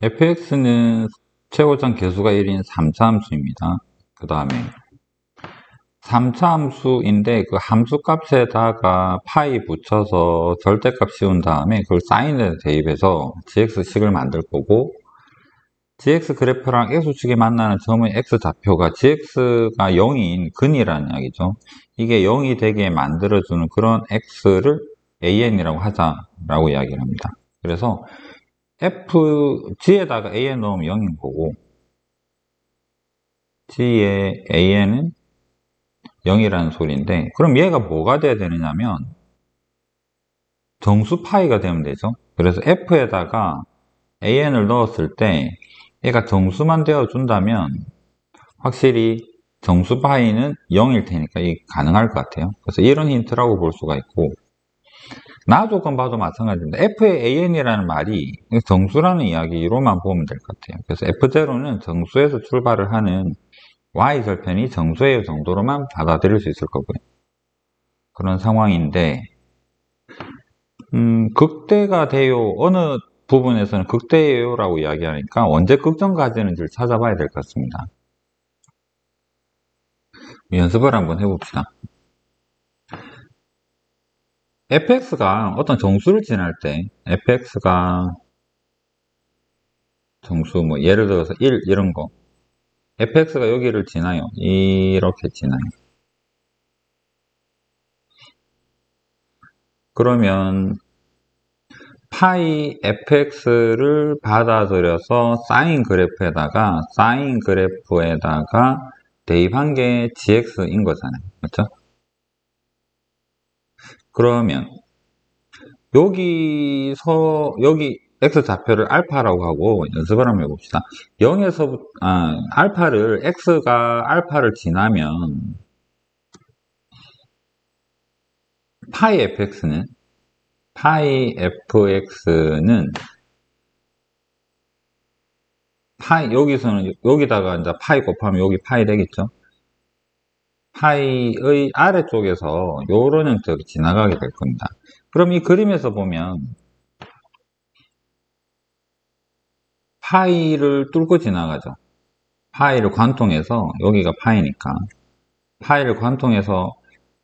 fx는 최고점 개수가 1인 3차 함수입니다. 그 다음에 3차 함수인데 그 함수 값에다가 파이 붙여서 절대값 씌운 다음에 그걸 사인에 대입해서 gx식을 만들 거고, gx 그래프랑 x축이 만나는 점의 x좌표가 gx가 0인 근이라는 이야기죠. 이게 0이 되게 만들어주는 그런 x를 an이라고 하자라고 이야기를 합니다. 그래서 g에다가 an 넣으면 0인 거고, g의 an은 0이라는 소리인데, 그럼 얘가 뭐가 돼야 되느냐면 정수 파이가 되면 되죠. 그래서 f에다가 an을 넣었을 때 얘가 정수만 되어준다면 확실히 정수 파이는 0일 테니까 이게 가능할 것 같아요. 그래서 이런 힌트라고 볼 수가 있고, 나 조건 봐도 마찬가지입니다. f의 an이라는 말이 정수라는 이야기로만 보면 될 것 같아요. 그래서 f0는 정수에서 출발을 하는 y절편이 정수의 정도로만 받아들일 수 있을 거고요. 그런 상황인데, 극대가 돼요. 어느 부분에서는 극대예요라고 이야기하니까 언제 극점까지는지를 찾아봐야 될 것 같습니다. 연습을 한번 해봅시다. fx가 어떤 정수를 지날 때 fx가 정수 뭐 예를 들어서 1 이런 거, fx가 여기를 지나요. 이렇게 지나요. 그러면 파이 fx를 받아들여서 사인 그래프에다가 대입한 게 gx인 거잖아요. 그렇죠? 그러면 여기 x좌표를 알파라고 하고 연습을 한번 해봅시다. 0에서부터 x가 알파를 지나면 파이 fx는 여기다가 이제 파이 곱하면 여기 파이 되겠죠. 파이의 아래쪽에서 요런 형태로 지나가게 될 겁니다. 그럼 이 그림에서 보면 파이를 뚫고 지나가죠. 파이를 관통해서, 여기가 파이니까 파이를 관통해서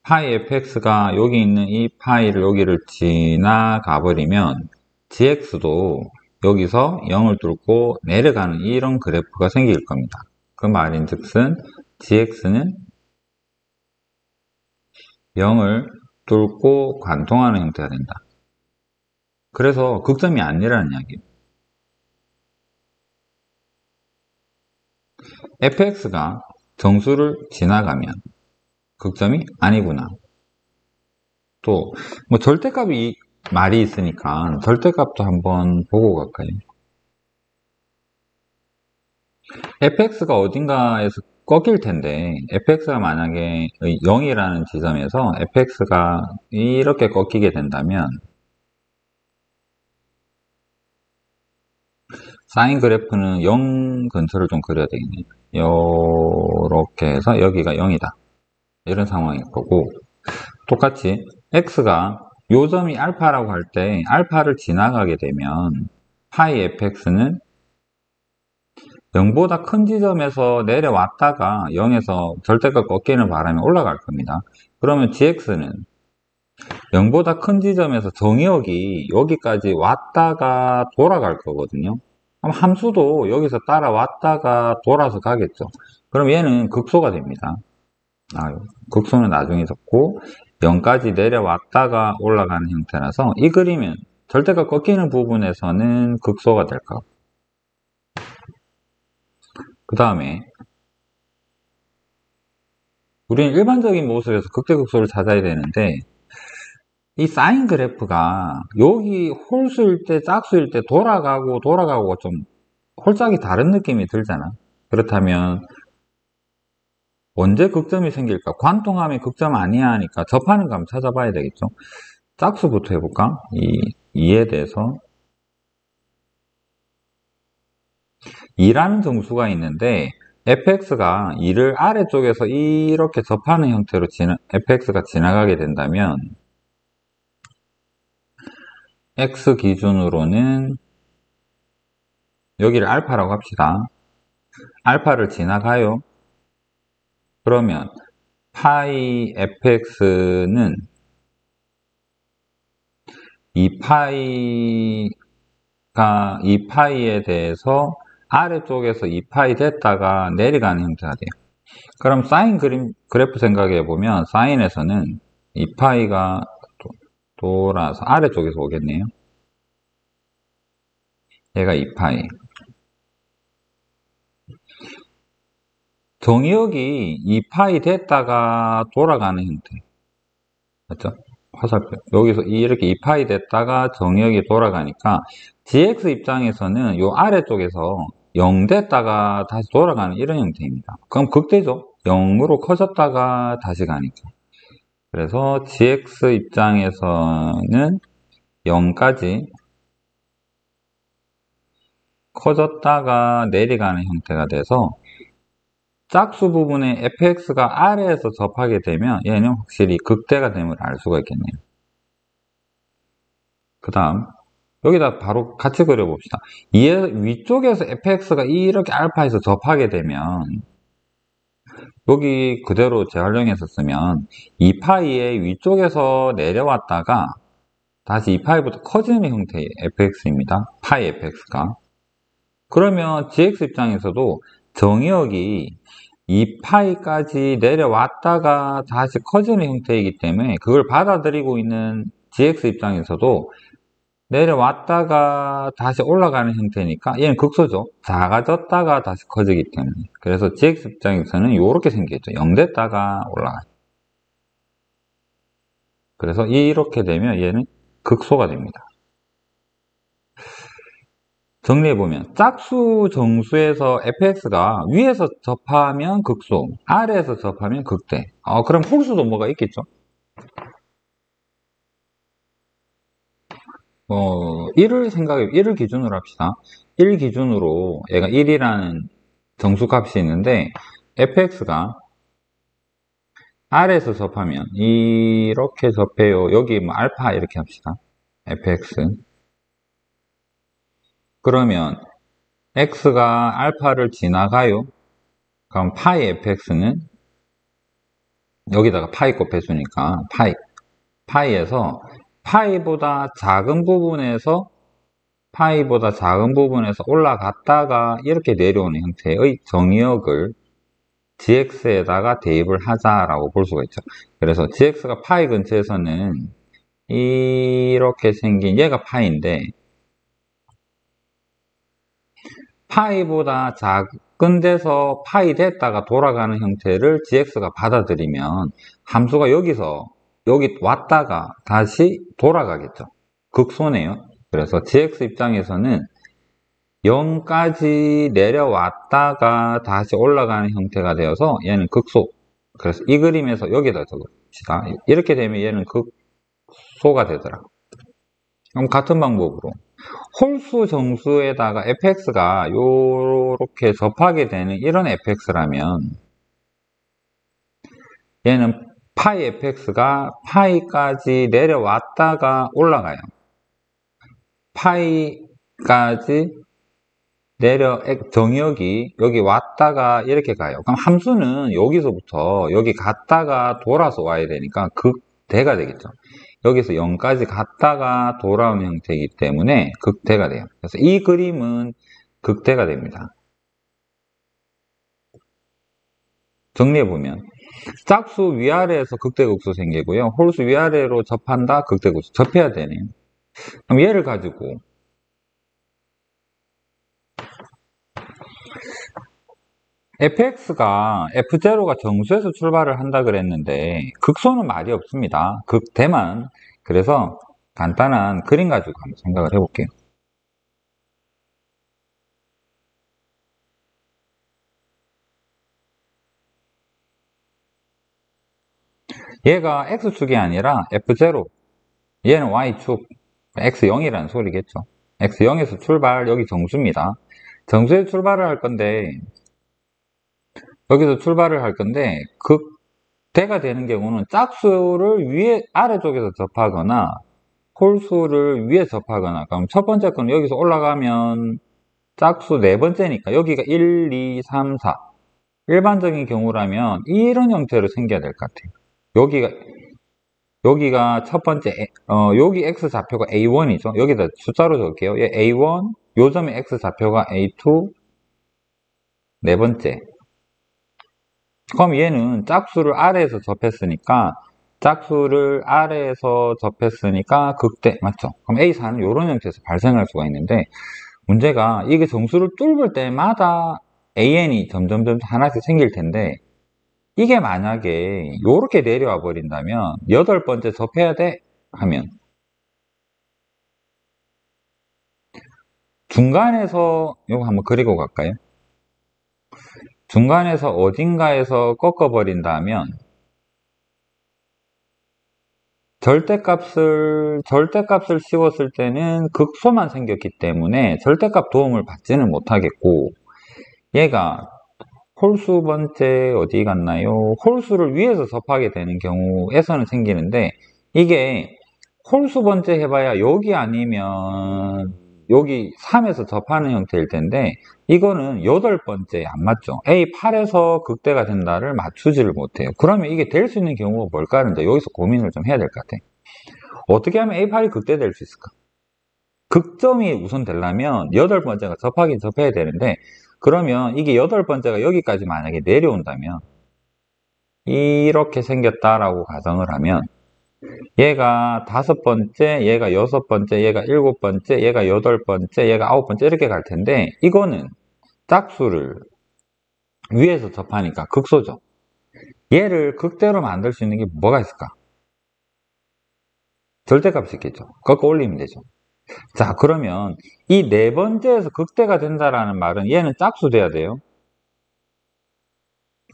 파이 fx가 여기 있는 이 파이를 여기를 지나가 버리면 gx도 여기서 0을 뚫고 내려가는 이런 그래프가 생길 겁니다. 그 말인즉슨 gx는 0을 뚫고 관통하는 형태가 된다. 그래서 극점이 아니라는 이야기예요. fx가 정수를 지나가면 극점이 아니구나. 또 뭐 절대값이 말이 있으니까 절대값도 한번 보고 갈까요? fx가 어딘가에서 꺾일 텐데, fx가 만약에 0이라는 지점에서 fx가 이렇게 꺾이게 된다면 사인 그래프는 0 근처를 좀 그려야 되겠네요. 이렇게 해서 여기가 0이다. 이런 상황일 거고, 똑같이 x가 요 점이 알파라고 할 때 알파를 지나가게 되면 파이 fx는 0보다 큰 지점에서 내려왔다가 0에서 절대값 꺾이는 바람에 올라갈 겁니다. 그러면 gx는 0보다 큰 지점에서 정의역이 여기까지 왔다가 돌아갈 거거든요. 그럼 함수도 여기서 따라왔다가 돌아서 가겠죠. 그럼 얘는 극소가 됩니다. 극소는 나중에 적고 0까지 내려왔다가 올라가는 형태라서 이 그림은 절대값 꺾이는 부분에서는 극소가 될 거. 그 다음에 우리는 일반적인 모습에서 극대극소를 찾아야 되는데, 이 사인 그래프가 여기 홀수일 때 짝수일 때 돌아가고 좀 홀짝이 다른 느낌이 들잖아. 그렇다면 언제 극점이 생길까? 관통하면 극점 아니야 하니까 접하는 거 한번 찾아봐야 되겠죠. 짝수부터 해볼까? 2에 대해서 2라는 정수가 있는데 fx가 2를 아래쪽에서 이렇게 접하는 형태로 fx가 지나가게 된다면 x 기준으로는 여기를 알파라고 합시다. 알파를 지나가요. 그러면 파이 fx는 2파이에 대해서 아래쪽에서 2파이 됐다가 내려가는 형태가 돼요. 그럼 사인 그래프 생각해 보면 사인에서는 2파이가 돌아서 아래쪽에서 오겠네요. 얘가 2파이. 정의역이 2파이 됐다가 돌아가는 형태. 맞죠? 화살표. 여기서 이렇게 2파이 됐다가 정의역이 돌아가니까 gx 입장에서는 요 아래쪽에서 0 됐다가 다시 돌아가는 이런 형태입니다. 그럼 극대죠? 0으로 커졌다가 다시 가니까. 그래서 gx 입장에서는 0까지 커졌다가 내려가는 형태가 돼서 짝수 부분에 fx가 아래에서 접하게 되면 얘는 확실히 극대가 됨을 알 수가 있겠네요. 그 다음 여기다 바로 같이 그려봅시다. 위쪽에서 fx가 이렇게 알파에서 접하게 되면 여기 그대로 재활용해서 쓰면 2파이의 위쪽에서 내려왔다가 다시 2파이보다 커지는 형태의 fx입니다. 파이 fx가. 그러면 gx 입장에서도 정의역이 2파이까지 내려왔다가 다시 커지는 형태이기 때문에 그걸 받아들이고 있는 gx 입장에서도 내려왔다가 다시 올라가는 형태니까 얘는 극소죠. 작아졌다가 다시 커지기 때문에. 그래서 gx 입장에서는 이렇게 생기겠죠. 0 됐다가 올라가요. 그래서 이렇게 되면 얘는 극소가 됩니다. 정리해보면 짝수 정수에서 fx가 위에서 접하면 극소, 아래에서 접하면 극대. 그럼 홀수도 뭐가 있겠죠? 1을 기준으로 합시다. 1 기준으로 얘가 1이라는 정수값이 있는데 fx가 아래에서 접하면 이렇게 접해요. 여기 뭐 알파 이렇게 합시다. fx. 그러면 x가 알파를 지나가요. 그럼 파이 fx는 여기다가 파이 곱해주니까 파이에서 파이보다 작은 부분에서 올라갔다가 이렇게 내려오는 형태의 정의역을 gx에다가 대입을 하자라고 볼 수가 있죠. 그래서 gx가 파이 근처에서는 이렇게 생긴 얘가 파이인데 파이보다 작은 데서 파이 됐다가 돌아가는 형태를 gx가 받아들이면 함수가 여기 왔다가 다시 돌아가겠죠. 극소네요. 그래서 gx 입장에서는 0까지 내려왔다가 다시 올라가는 형태가 되어서 얘는 극소. 그래서 이 그림에서 여기다 적읍시다. 이렇게 되면 얘는 극소가 되더라. 그럼 같은 방법으로 홀수 정수에다가 fx가 요렇게 접하게 되는 이런 fx라면 얘는 파이 fx가 파이까지 내려왔다가 올라가요. 파이까지 정역이 여기 왔다가 이렇게 가요. 그럼 함수는 여기서부터 여기 갔다가 돌아서 와야 되니까 극대가 되겠죠. 여기서 0까지 갔다가 돌아오는 형태이기 때문에 극대가 돼요. 그래서 이 그림은 극대가 됩니다. 정리해보면 짝수 위아래에서 극대극소 생기고요. 홀수 위아래로 접한다 극대극소. 접해야 되네요. 그럼 얘를 가지고 fx가 f0가 정수에서 출발을 한다 그랬는데 극소는 말이 없습니다. 극대만. 그래서 간단한 그림 가지고 한번 생각을 해볼게요. 얘가 x축이 아니라 f0, 얘는 y축, x0이라는 소리겠죠. x0에서 출발, 여기 정수입니다. 정수에 출발을 할 건데 여기서 출발을 할 건데 극대가 되는 경우는 짝수를 아래쪽에서 접하거나 홀수를 위에 접하거나. 그럼 첫 번째 거는 여기서 올라가면 짝수 네 번째니까 여기가 1, 2, 3, 4. 일반적인 경우라면 이런 형태로 생겨야 될 것 같아요. 여기가 첫 번째, 여기 x 좌표가 a1이죠. 여기다 숫자로 적을게요. 얘 a1, 요 점의 x 좌표가 a2, 네 번째. 그럼 얘는 짝수를 아래에서 접했으니까 극대, 맞죠? 그럼 A4는 이런 형태에서 발생할 수가 있는데, 문제가 이게 정수를 뚫을 때마다 AN이 점점 하나씩 생길 텐데, 이게 만약에 이렇게 내려와 버린다면 여덟 번째 접해야 돼 하면 중간에서 이거 한번 그리고 갈까요? 중간에서 어딘가에서 꺾어 버린다면 절대값을 씌웠을 때는 극소만 생겼기 때문에 절대값 도움을 받지는 못하겠고, 얘가 홀수 번째 어디 갔나요? 홀수를 위에서 접하게 되는 경우에서는 생기는데, 이게 홀수 번째 해봐야 여기 아니면 여기 3에서 접하는 형태일 텐데, 이거는 여덟 번째 안 맞죠? A8에서 극대가 된다를 맞추지를 못해요. 그러면 이게 될 수 있는 경우가 뭘까? 이제 여기서 고민을 좀 해야 될 것 같아요. 어떻게 하면 A8이 극대될 수 있을까? 극점이 우선 되려면 여덟 번째가 접하긴 접해야 되는데, 그러면 이게 여덟 번째가 여기까지 만약에 내려온다면 이렇게 생겼다라고 가정을 하면 얘가 다섯 번째, 얘가 여섯 번째, 얘가 일곱 번째, 얘가 여덟 번째, 얘가 아홉 번째 이렇게 갈 텐데, 이거는 짝수를 위에서 접하니까 극소죠. 얘를 극대로 만들 수 있는 게 뭐가 있을까? 절대값이 있겠죠. 꺾어 올리면 되죠. 자, 그러면 이 네 번째에서 극대가 된다라는 말은 얘는 짝수 돼야 돼요.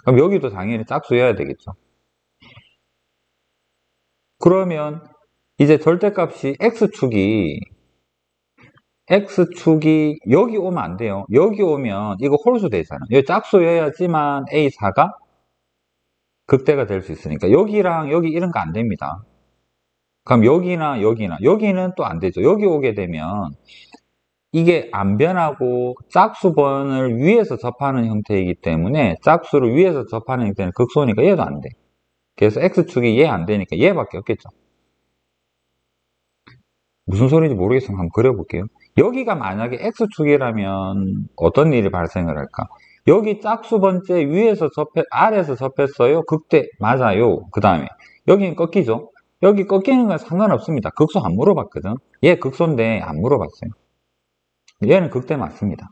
그럼 여기도 당연히 짝수여야 되겠죠. 그러면 이제 절대값이 x축이 여기 오면 안 돼요. 여기 오면 이거 홀수 되잖아. 여기 짝수여야지만 A4가 극대가 될 수 있으니까 여기랑 여기 이런 거 안 됩니다. 그럼 여기는 또 안 되죠. 여기 오게 되면 이게 안 변하고 짝수번을 위에서 접하는 형태이기 때문에 짝수를 위에서 접하는 형태는 극소니까 얘도 안 돼. 그래서 x축이 얘 안 되니까 얘밖에 없겠죠. 무슨 소리인지 모르겠으면 한번 그려볼게요. 여기가 만약에 x축이라면 어떤 일이 발생을 할까? 여기 짝수 번째 아래에서 접했어요. 극대 맞아요. 그 다음에 여기는 꺾이죠. 여기 꺾이는 건 상관없습니다. 극소 안 물어봤거든. 얘 극소인데 안 물어봤어요. 얘는 극대 맞습니다.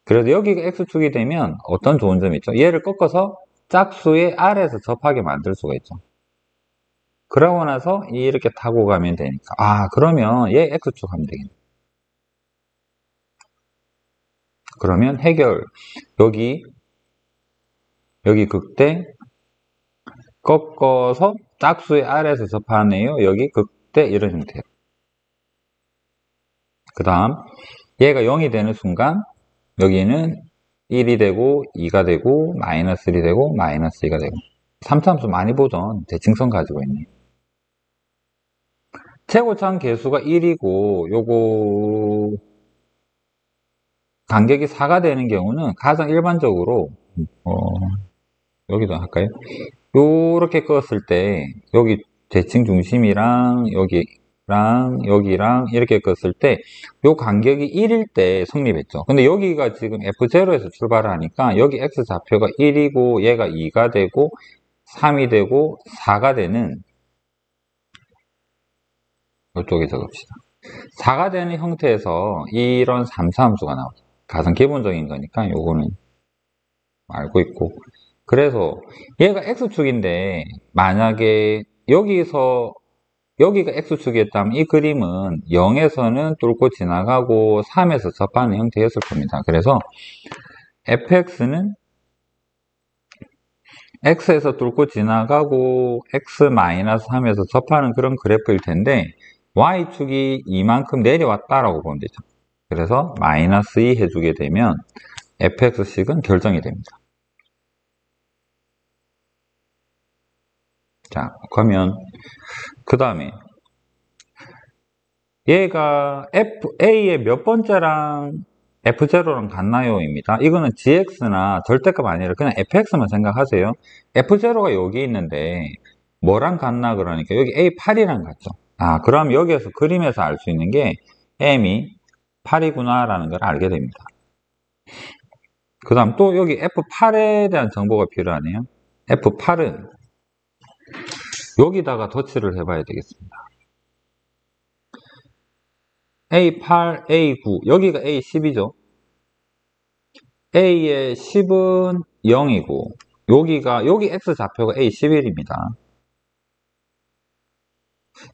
그래서 여기가 x축이 되면 어떤 좋은 점이 있죠? 얘를 꺾어서 짝수의 아래에서 접하게 만들 수가 있죠. 그러고 나서 이렇게 타고 가면 되니까. 아, 그러면 얘 x축 하면 되겠네. 그러면 해결. 여기 극대 꺾어서 짝수의 아래에서 접하네요. 여기 극대 이런 형태예요. 그 다음 얘가 0이 되는 순간 여기는 1이 되고 2가 되고 마이너스 1이 되고 마이너스 2가 되고 3차함수 많이 보던 대칭성 가지고 있네. 최고차항 계수가 1이고 요거 간격이 4가 되는 경우는 가장 일반적으로 여기도 할까요? 요렇게 껐을 때 여기 대칭 중심이랑 여기랑 이렇게 껐을 때 요 간격이 1일 때 성립했죠. 근데 여기가 지금 F0에서 출발을 하니까 여기 X 좌표가 1이고 얘가 2가 되고 3이 되고 4가 되는 이쪽에 적읍시다. 4가 되는 형태에서 이런 3차 함수가 나오죠. 가장 기본적인 거니까 요거는 알고 있고, 그래서 얘가 X축인데 만약에 여기가 X축이었다면 이 그림은 0에서는 뚫고 지나가고 3에서 접하는 형태였을 겁니다. 그래서 fx는 x에서 뚫고 지나가고 x-3에서 접하는 그런 그래프일 텐데 y축이 이만큼 내려왔다라고 보면 되죠. 그래서 마이너스 2 해주게 되면 fx식은 결정이 됩니다. 자, 그러면 그 다음에 얘가 A의 몇 번째랑 F0랑 같나요?입니다. 이거는 GX나 절대값 아니라 그냥 FX만 생각하세요. F0가 여기 있는데 뭐랑 같나 그러니까 여기 A8이랑 같죠. 아, 그럼 여기에서 그림에서 알 수 있는 게 M이 8이구나 라는 걸 알게 됩니다. 그 다음 또 여기 F8에 대한 정보가 필요하네요. F8은 여기다가 덧칠을 해봐야 되겠습니다. A8, A9 여기가 A10이죠. A의 10은 0이고 여기 X좌표가 A11입니다.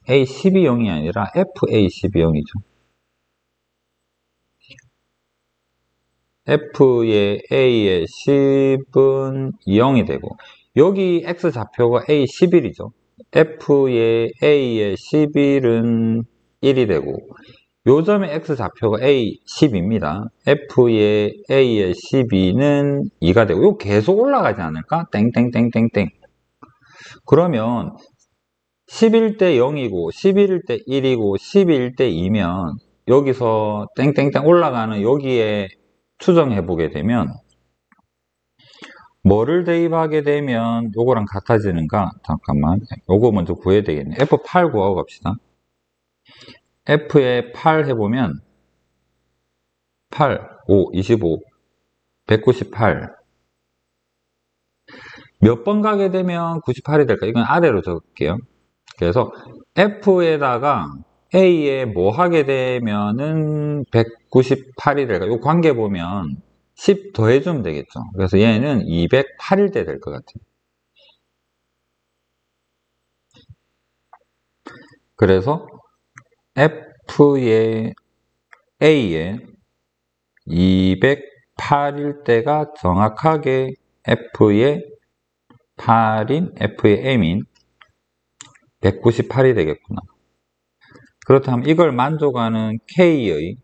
A12 0이 아니라 FA12 0이죠. F의 A의 10은 0이 되고 여기 X좌표가 A11이죠. F의 A의 11은 1이 되고 요점의 X좌표가 A10입니다. F의 A의 12는 2가 되고 이거 계속 올라가지 않을까? 땡땡땡땡땡. 그러면 10일 때 0이고 11일 때 1이고 12일 때 2면 여기서 땡땡땡 올라가는 여기에 추정해 보게 되면 뭐를 대입하게 되면 요거랑 같아지는가? 잠깐만 요거 먼저 구해야 되겠네. F8 구하고 갑시다. F에 8 해보면 8, 5, 25, 198 몇 번 가게 되면 98이 될까? 이건 아래로 적을게요. 그래서 F에다가 A에 뭐 하게 되면은 198이 될까? 이 관계 보면 10 더해주면 되겠죠. 그래서 얘는 208일 때 될 것 같아요. 그래서 F의 A에 208일 때가 정확하게 F의 8인 F의 M인 198이 되겠구나. 그렇다면 이걸 만족하는 K의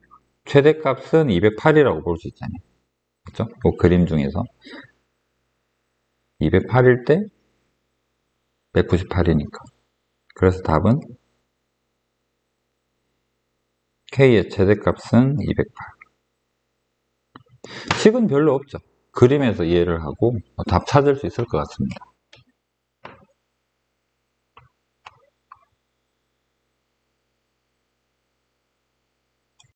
최대값은 208이라고 볼 수 있잖아요. 그렇죠? 이 그림 중에서 208일 때 198이니까. 그래서 답은 K의 최대값은 208. 식은 별로 없죠. 그림에서 이해를 하고 답 찾을 수 있을 것 같습니다.